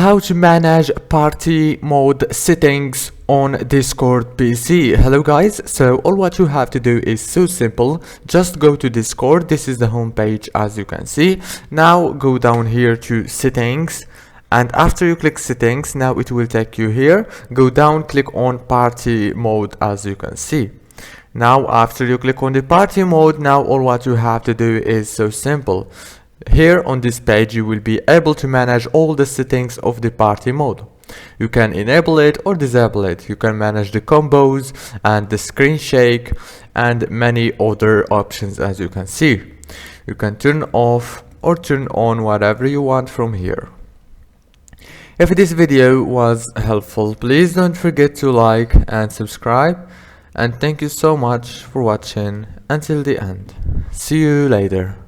How to manage party mode settings on Discord PC. Hello guys, so all what you have to do is so simple. Just go to Discord. This is the home page, as you can see. Now go down here to settings, and after you click settings, now it will take you here. Go down, click on party mode, as you can see. Now after you click on the party mode, now all what you have to do is so simple. Here on this page you will be able to manage all the settings of the party mode. You can enable it or disable it. You can manage the combos and the screen shake and many other options, as you can see. You can turn off or turn on whatever you want from here. If this video was helpful, please don't forget to like and subscribe, and thank you so much for watching until the end. See you later.